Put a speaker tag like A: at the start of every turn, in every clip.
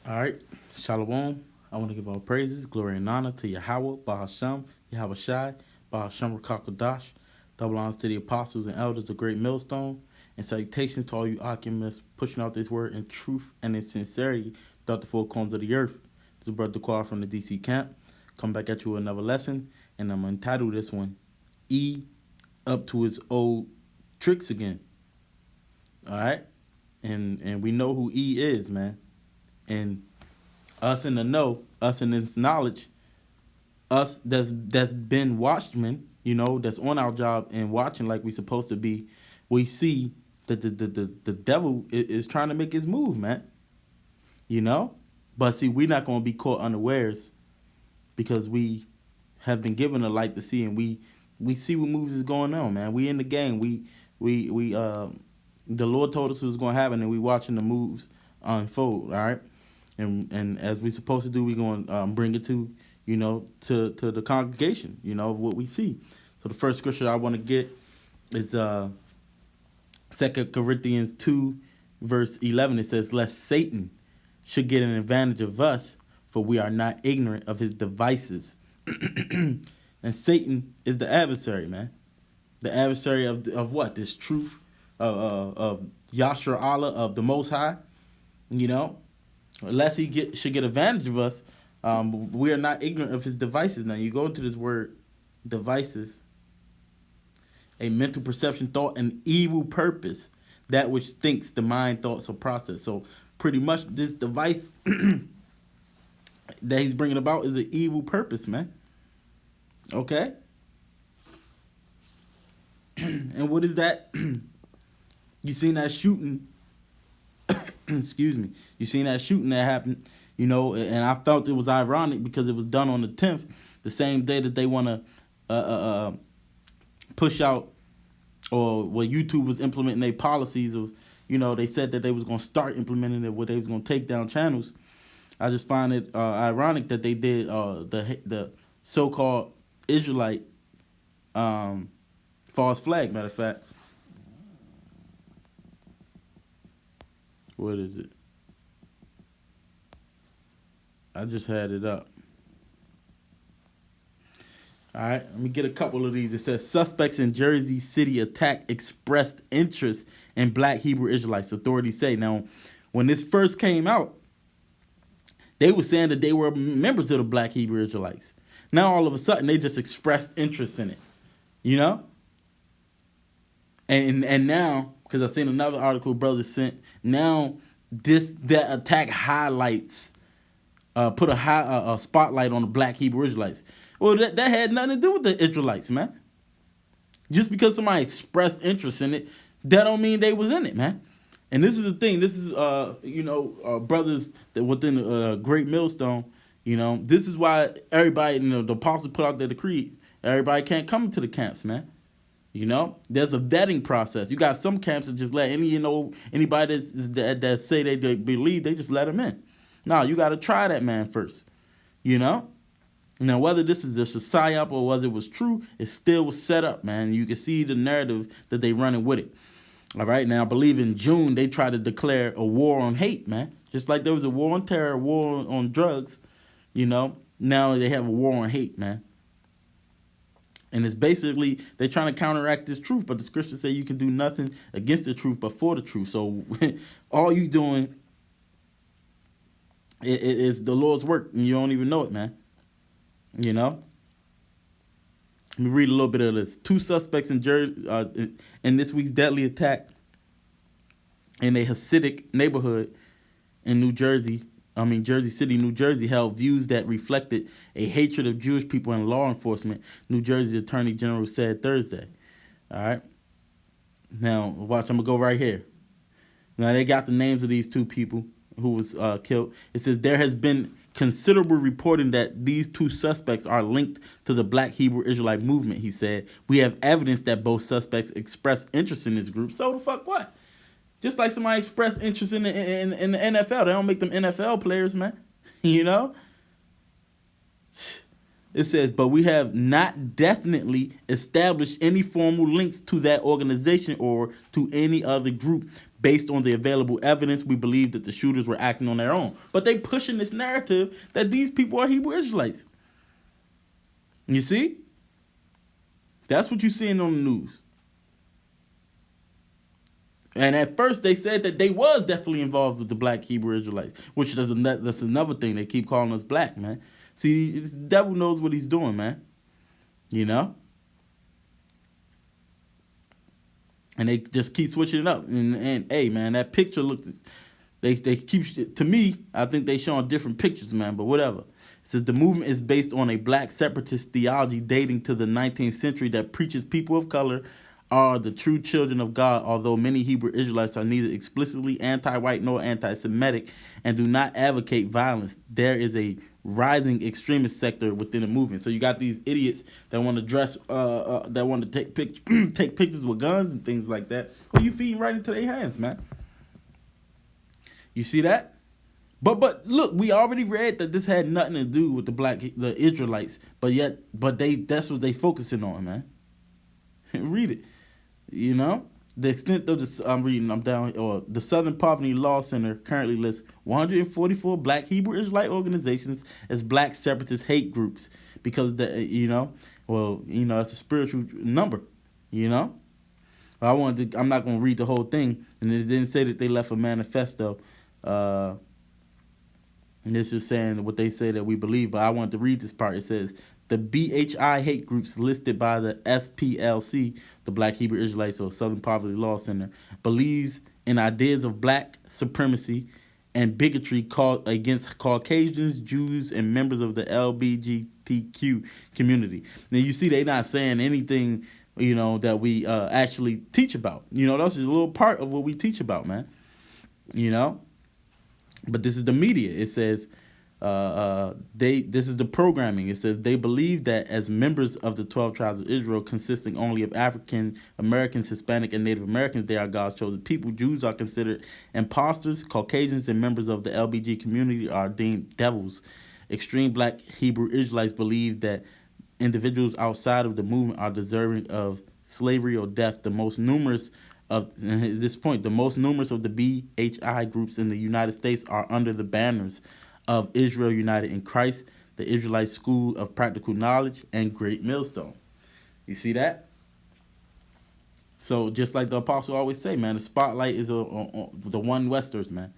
A: All right, Shalom. I want to give all praises, glory, and honor to Yahweh, Bahasham, Yahweh Shai, Bahasham Rakakodash. Double honors to the apostles and elders of Great Millstone, and salutations to all you alchemists pushing out this word in truth and in sincerity throughout the four corners of the earth. This is Brother Qual from the DC camp. Come back at you with another lesson, and I'm going to entitle this one, E up to his old tricks again. All right? And we know who E is, man. And us in the know, us in this knowledge, us that's been watchmen, that's on our job and watching like we supposed to be, we see that the devil is trying to make his move, man. You know? But see, we're not gonna be caught unawares because we have been given a light to see and we see what moves is going on, man. We in the game. We the Lord told us it was gonna happen and we watching the moves unfold, all right? And as we supposed to do, we going to bring it to to the congregation, of what we see. So the first scripture I want to get is 2 Corinthians 2 verse 11. It says, lest Satan should get an advantage of us, for we are not ignorant of his devices. And Satan is the adversary, man. The adversary of what? This truth of Yashar Allah, of the Most High, you know unless he should get advantage of us. We are not ignorant of his devices. Now you go into this word devices, a mental perception, thought, an evil purpose, that which thinks, the mind, thoughts, or process. So pretty much this device that he's bringing about is an evil purpose, man. Okay. And what is that? You seen that shooting? Excuse me. You seen that shooting that happened? And I felt it was ironic because it was done on the 10th, the same day that they want to push out, or what YouTube was implementing their policies of, they said that they was going to start implementing it, where they was going to take down channels. I just find it ironic that they did the so-called Israelite false flag. Matter of fact, what is it? I just had it up. All right, let me get a couple of these. It says suspects in Jersey City attack expressed interest in Black Hebrew Israelites. Authorities say. Now, when this first came out, they were saying that they were members of the Black Hebrew Israelites. Now all of a sudden they just expressed interest in it, you know. And now, because I've seen another article brother sent, now that attack highlights, put a spotlight on the Black Hebrew Israelites. Well, that had nothing to do with the Israelites, man. Just because somebody expressed interest in it, that don't mean they was in it, man. And this is the thing. This is, brothers that within Great Millstone. This is why everybody, the apostles put out their decree. Everybody can't come into the camps, man. There's a vetting process. You got some camps that just let anybody that say they believe, they just let them in. No, you got to try that man first. Now, whether this is just a psyop or whether it was true, it still was set up, man. You can see the narrative that they running with it. All right, now I believe in June they tried to declare a war on hate, man. Just like there was a war on terror, a war on drugs, now they have a war on hate, man. And it's basically they're trying to counteract this truth, but the scriptures say you can do nothing against the truth but for the truth. So all you doing is the Lord's work, and you don't even know it, man. Let me read a little bit of this. Two suspects in this week's deadly attack in a Hasidic neighborhood in Jersey City, New Jersey, held views that reflected a hatred of Jewish people and law enforcement, New Jersey Attorney General said Thursday. All right. Now, watch, I'm going to go right here. Now, they got the names of these two people who was killed. It says there has been considerable reporting that these two suspects are linked to the Black Hebrew Israelite movement, he said. We have evidence that both suspects expressed interest in this group. So the fuck what? Just like somebody expressed interest in the NFL. They don't make them NFL players, man. It says, but we have not definitely established any formal links to that organization or to any other group. Based on the available evidence, we believe that the shooters were acting on their own. But they pushing this narrative that these people are Hebrew Israelites. You see? That's what you're seeing on the news. And at first they said that they was definitely involved with the black Hebrew Israelites, which that's another thing. They keep calling us black, man. See, the devil knows what he's doing, man. You know? And they just keep switching it up. And hey, man, that picture looks... They keep... To me, I think they showing different pictures, man, but whatever. It says the movement is based on a black separatist theology dating to the 19th century that preaches people of color are the true children of God, although many Hebrew Israelites are neither explicitly anti-white nor anti-Semitic and do not advocate violence. There is a rising extremist sector within the movement. So you got these idiots that want to dress, that want to take take pictures with guns and things like that. Well, you feeding right into their hands, man. You see that? But look, we already read that this had nothing to do with the Israelites, but that's what they focusing on, man. Read it. You know, the extent of this, the Southern Poverty Law Center currently lists 144 black Hebrew Israelite organizations as black separatist hate groups because that's a spiritual number, you know. I'm not going to read the whole thing, and it didn't say that they left a manifesto. And this is saying what they say that we believe, but I wanted to read this part. It says, the BHI hate groups listed by the SPLC, the Black Hebrew Israelites or Southern Poverty Law Center, believes in ideas of black supremacy and bigotry against Caucasians, Jews, and members of the LGBTQ community. Now you see they're not saying anything, that we actually teach about. That's just a little part of what we teach about, man. But this is the media. It says this is the programming. It says they believe that as members of the 12 tribes of Israel, consisting only of African Americans, Hispanic, and Native Americans, they are God's chosen people. Jews are considered imposters. Caucasians and members of the LBG community are deemed devils. Extreme black Hebrew Israelites believe that individuals outside of the movement are deserving of slavery or death. The most numerous of the BHI groups in the United States are under the banners of Israel United in Christ, the Israelite School of Practical Knowledge, and Great Millstone. You see that? So just like the apostle always say, man, the spotlight is on the one Westers, man.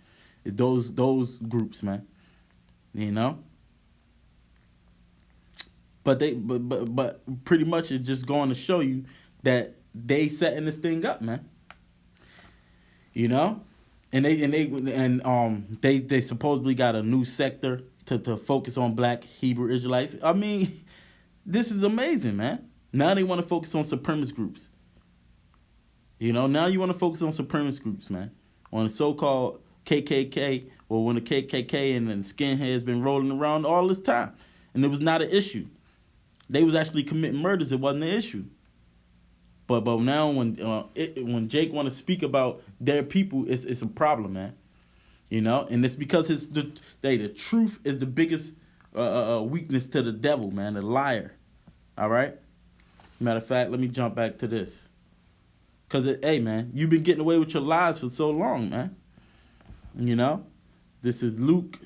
A: It's those groups, man. But pretty much it's just going to show you that they setting this thing up, man. And they supposedly got a new sector to focus on black Hebrew Israelites. I mean, this is amazing, man. Now they want to focus on supremacist groups. Now you want to focus on supremacist groups, man. On the so-called KKK, or when the KKK and the skinheads been rolling around all this time, and it was not an issue. They was actually committing murders. It wasn't an issue. But now when Jake want to speak about their people, it's a problem, man. And it's because the truth is the biggest weakness to the devil, man, the liar. All right. Matter of fact, let me jump back to this, cause hey, man, you've been getting away with your lies for so long, man. This is Luke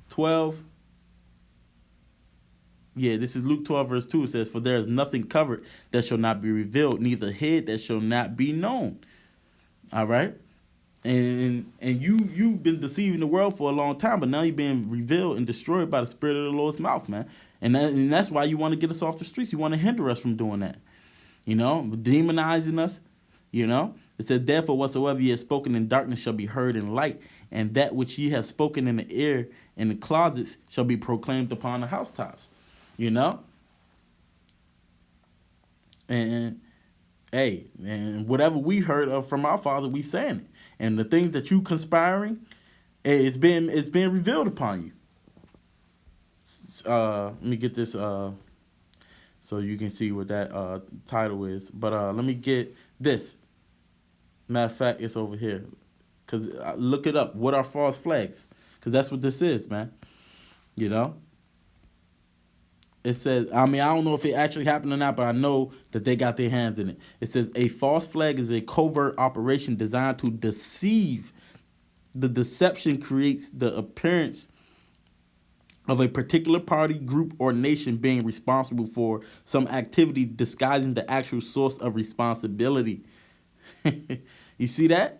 A: 12. Yeah, this is Luke 12, verse 2. It says, for there is nothing covered that shall not be revealed, neither hid that shall not be known. All right? And you've been deceiving the world for a long time, but now you're being revealed and destroyed by the Spirit of the Lord's mouth, man. And that's why you want to get us off the streets. You want to hinder us from doing that. Demonizing us. It says, therefore, whatsoever ye have spoken in darkness shall be heard in light, and that which ye have spoken in the air in the closets shall be proclaimed upon the housetops. And hey, and whatever we heard of from our Father, we saying it. And the things that you conspiring, it's being revealed upon you. Let me get this so you can see what that title is. But let me get this. Matter of fact, it's over here. Cause look it up. What are false flags? Cause that's what this is, man. It says, I mean, I don't know if it actually happened or not, but I know that they got their hands in it. It says a false flag is a covert operation designed to deceive. The deception creates the appearance of a particular party, group, or nation being responsible for some activity disguising the actual source of responsibility. You see that?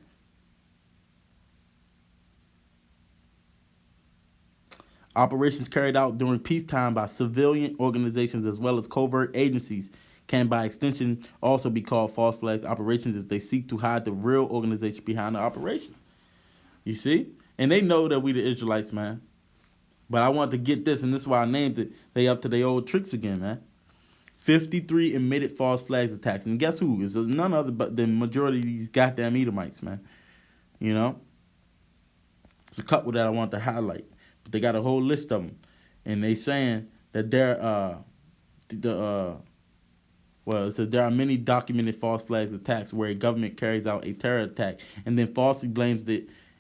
A: Operations carried out during peacetime by civilian organizations as well as covert agencies can, by extension, also be called false flag operations if they seek to hide the real organization behind the operation. You see? And they know that we the Israelites, man. But I wanted to get this, and this is why I named it. They up to their old tricks again, man. 53 admitted false flags attacks. And guess who? It's none other but the majority of these goddamn Edomites, man. You know? It's a couple that I want to highlight. But they got a whole list of them. And they saying that well, it says there are many documented false flags attacks where a government carries out a terror attack and then falsely blames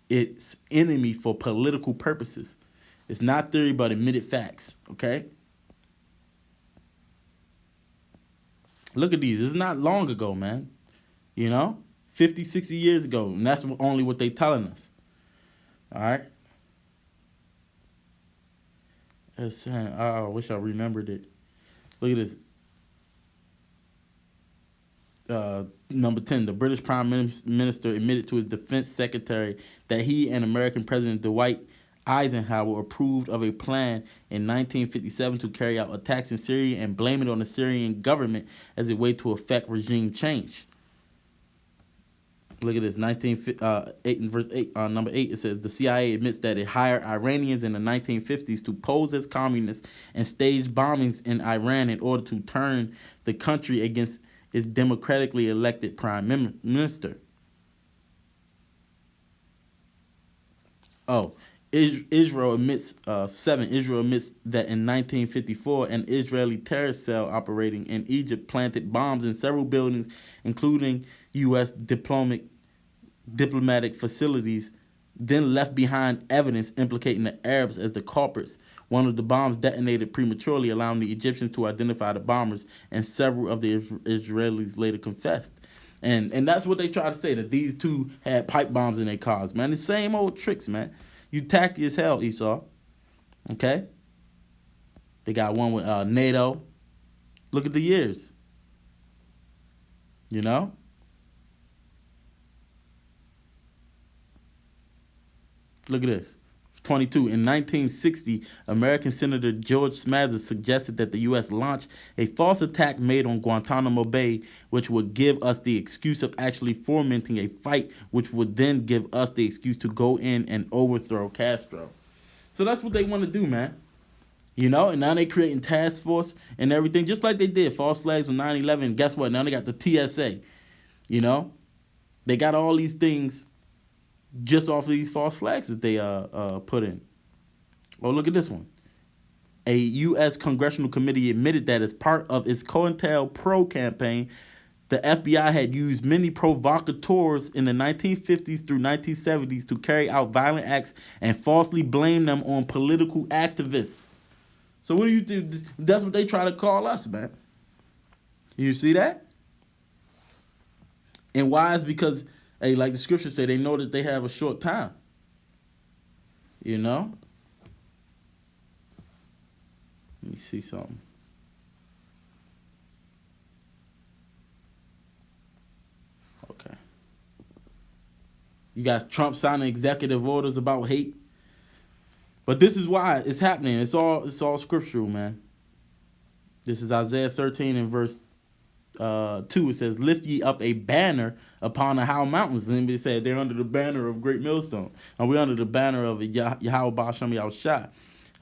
A: its enemy for political purposes. It's not theory, but admitted facts, okay? Look at these. It's not long ago, man. You know? 50, 60 years ago. And that's only what they telling us. All right? I wish I remembered it. Look at this. Number 10, the British Prime Minister admitted to his defense secretary that he and American President Dwight Eisenhower approved of a plan in 1957 to carry out attacks in Syria and blame it on the Syrian government as a way to effect regime change. Look at this, 8 in verse 8, number 8, it says, the CIA admits that it hired Iranians in the 1950s to pose as communists and stage bombings in Iran in order to turn the country against its democratically elected prime minister. Oh, Israel admits, 7, Israel admits that in 1954, an Israeli terrorist cell operating in Egypt planted bombs in several buildings, including U.S. diplomatic facilities, then left behind evidence implicating the Arabs as the culprits. One of the bombs detonated prematurely, allowing the Egyptians to identify the bombers, and several of the Israelis later confessed. And that's what they try to say, that these two had pipe bombs in their cars, man. The same old tricks, man. You tacky as hell, Esau. Okay? They got one with NATO. Look at the years. You know? Look at this. 22. In 1960, American Senator George Smathers suggested that the U.S. launch a false attack made on Guantanamo Bay, which would give us the excuse of actually fomenting a fight, which would then give us the excuse to go in and overthrow Castro. So that's what they want to do, man. You know, and now they creating task force and everything, just like they did false flags on 9/11. Guess what? Now they got the TSA. You know, they got all these things just off of these false flags that they put in. Oh, look at this one. A U.S. congressional committee admitted that as part of its COINTELPRO campaign, the FBI had used many provocateurs in the 1950s through 1970s to carry out violent acts and falsely blame them on political activists. So what do you do? That's what they try to call us, man. You see that? And why is because, hey, like the scriptures say, they know that they have a short time. You know? Let me see something. Okay. You got Trump signing executive orders about hate. But this is why it's happening. It's all scriptural, man. This is Isaiah 13 and verse 2. It says, lift ye up a banner upon the high mountains. And they said they're under the banner of Great Millstone. And we're under the banner of Yahweh Ba'ashem Yahushua.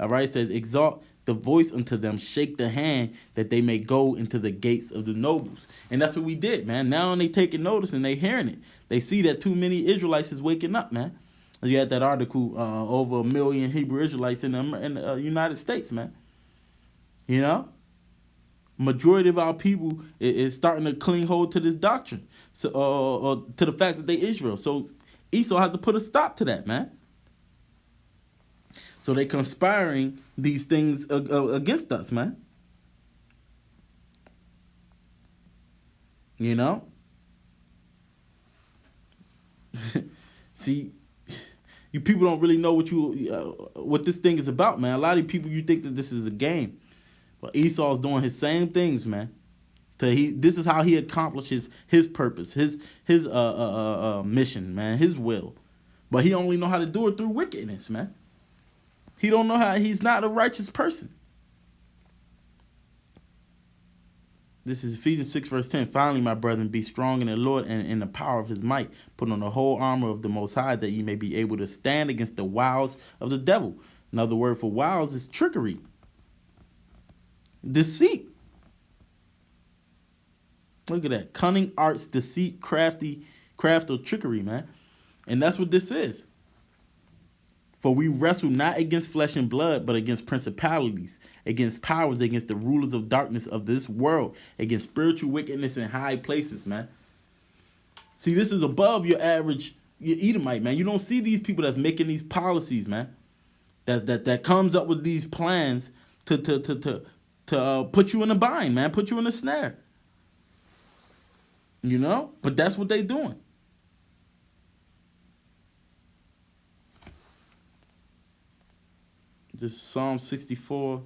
A: All right, it says, exalt the voice unto them, shake the hand, that they may go into the gates of the nobles. And that's what we did, man. Now they taking notice and they hearing it. They see that too many Israelites is waking up, man. You had that article, over 1 million Hebrew Israelites in the United States, man. You know? Majority of our people is starting to cling hold to this doctrine, so to the fact that they Israel. So Esau has to put a stop to that, man. So they conspiring these things against us, man. You know? See, you people don't really know what this thing is about, man. A lot of people, you think that this is a game, but Esau's doing his same things, man. This is how he accomplishes his purpose, his mission, man, his will. But he only know how to do it through wickedness, man. He don't know how. He's not a righteous person. This is Ephesians 6 verse 10. Finally, my brethren, be strong in the Lord and in the power of his might. Put on the whole armor of the Most High, that ye may be able to stand against the wiles of the devil. Another word for wiles is trickery, deceit. Look at that. Cunning arts, deceit, craft or trickery, man. And that's what this is. For we wrestle not against flesh and blood, but against principalities, against powers, against the rulers of darkness of this world, against spiritual wickedness in high places, man. See, this is above your average Edomite, man. You don't see these people that's making these policies, man. That comes up with these plans to put you in a bind, man. Put you in a snare. You know? But that's what they doing. This is Psalm 64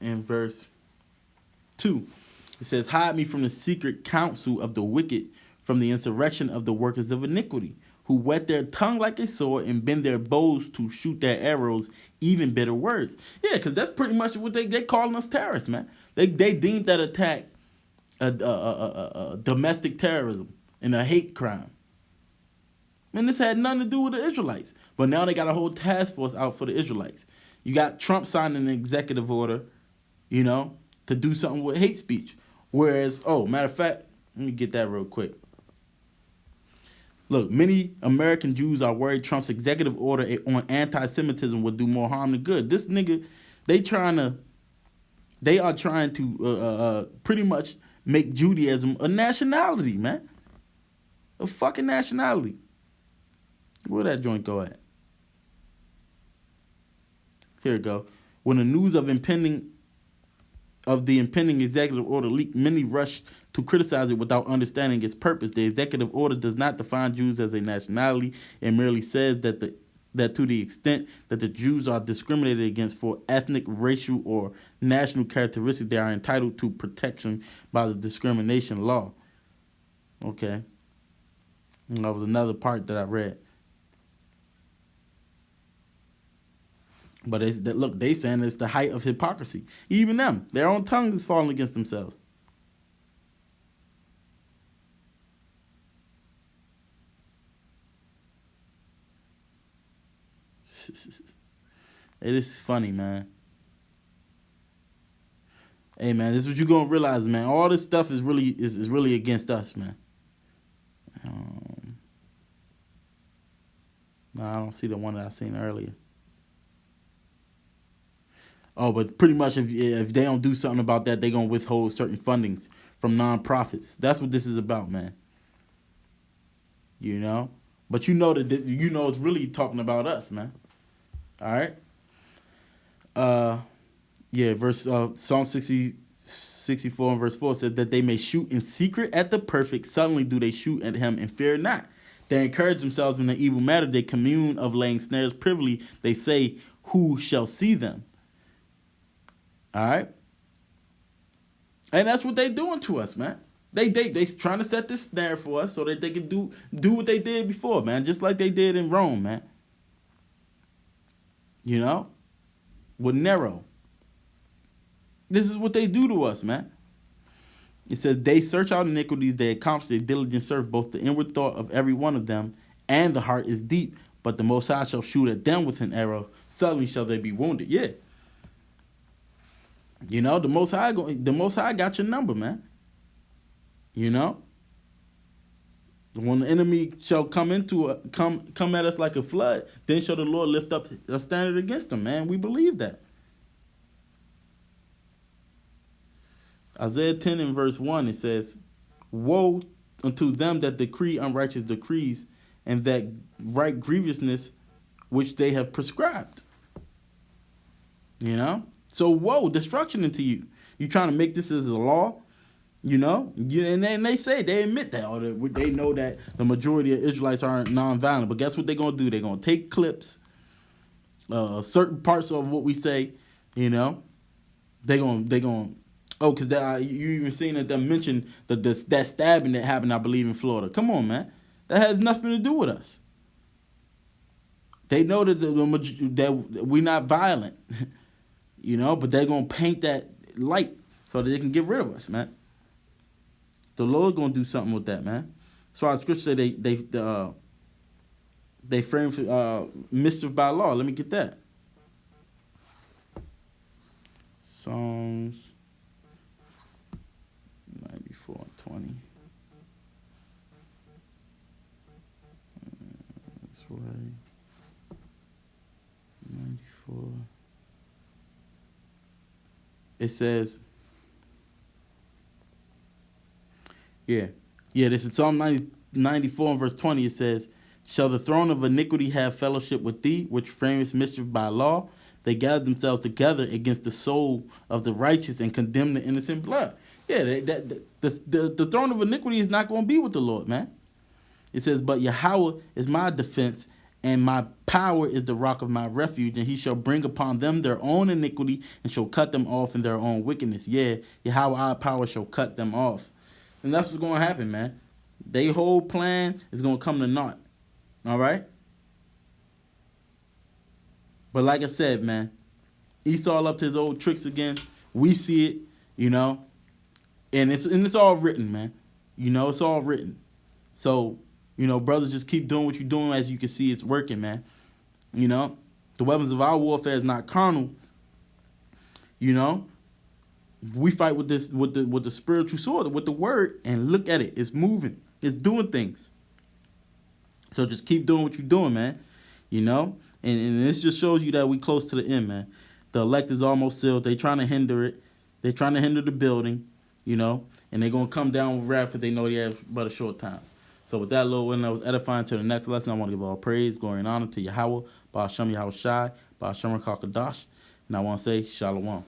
A: and verse 2. It says, hide me from the secret counsel of the wicked, from the insurrection of the workers of iniquity, who whet their tongue like a sword and bend their bows to shoot their arrows, even bitter words. Yeah, because that's pretty much what they calling us terrorists, man. They deemed that attack a domestic terrorism and a hate crime. Man, this had nothing to do with the Israelites. But now they got a whole task force out for the Israelites. You got Trump signing an executive order, you know, to do something with hate speech. Whereas, matter of fact, let me get that real quick. Look, many American Jews are worried Trump's executive order on anti-Semitism will do more harm than good. This nigga, they are trying to pretty much make Judaism a nationality, man. A fucking nationality. Where that joint go at? Here we go. When the news of the impending executive order leaked, many rushed to criticize it without understanding its purpose. The executive order does not define Jews as a nationality. It merely says that to the extent that the Jews are discriminated against for ethnic, racial, or national characteristics, they are entitled to protection by the discrimination law. Okay. And that was another part that I read. But they saying it's the height of hypocrisy. Even them, their own tongue is falling against themselves. Hey, this is funny, man. Hey, man, this is what you're gonna realize, man. All this stuff is really against us, man. No, I don't see the one that I seen earlier. Oh, but pretty much if they don't do something about that, they're going to withhold certain fundings from nonprofits. That's what this is about, man. You know? But you know it's really talking about us, man. All right? Psalm 64 and verse 4 says that they may shoot in secret at the perfect. Suddenly do they shoot at him and fear not. They encourage themselves in the evil matter. They commune of laying snares privily. They say, who shall see them? All right, and that's what they doing to us, man. They trying to set this snare for us so that they can do what they did before, man. Just like they did in Rome, man. You know, with Nero. This is what they do to us, man. It says they search out iniquities, they accomplish their diligent search, both the inward thought of every one of them, and the heart is deep. But the Most High shall shoot at them with an arrow. Suddenly shall they be wounded. Yeah. You know, the Most High got your number, man. You know, when the enemy shall come at us like a flood, then shall the Lord lift up a standard against them, man. We believe that. Isaiah 10 and verse 1, it says, woe unto them that decree unrighteous decrees, and that right grievousness which they have prescribed. You know? So woe, destruction unto you. You trying to make this as a law? You know, and they say they admit that, or they know that the majority of Israelites aren't nonviolent. But guess what they're gonna do? They're gonna take clips, certain parts of what we say. You know, they gonna. Oh, cause you even seen that they mentioned that stabbing that happened, I believe, in Florida. Come on, man, that has nothing to do with us. They know that that we're not violent, you know, but they're gonna paint that light so that they can get rid of us, man. The Lord gonna do something with that, man. That's why the scripture say they frame for mischief by law. Let me get that. Psalms 94:20. That's right. 94. It says, this is Psalm 94 and verse 20. It says, shall the throne of iniquity have fellowship with thee, which framest mischief by law? They gather themselves together against the soul of the righteous and condemn the innocent blood. Yeah, the throne of iniquity is not going to be with the Lord, man. It says, but Yahweh is my defense, and my power is the rock of my refuge, and he shall bring upon them their own iniquity, and shall cut them off in their own wickedness. Yeah, Yahweh our power shall cut them off. And that's what's going to happen, man. Their whole plan is going to come to naught. All right? But like I said, man, Esau up to his old tricks again. We see it, you know. And it's all written, man. You know, it's all written. So, you know, brothers, just keep doing what you're doing. As you can see, it's working, man. You know, the weapons of our warfare is not carnal. You know, we fight with the spiritual sword, with the word, and look at it. It's moving. It's doing things. So just keep doing what you're doing, man. You know, and this just shows you that we close to the end, man. The elect is almost sealed. They trying to hinder it. They trying to hinder the building, you know, and they're going to come down with wrath because they know they have but a short time. So with that little win that was edifying, to the next lesson, I want to give all praise, glory, and honor to Yahweh, Ba'ashem Yahweh Shai, Ba'ashem Rakakadash, and I want to say Shalom.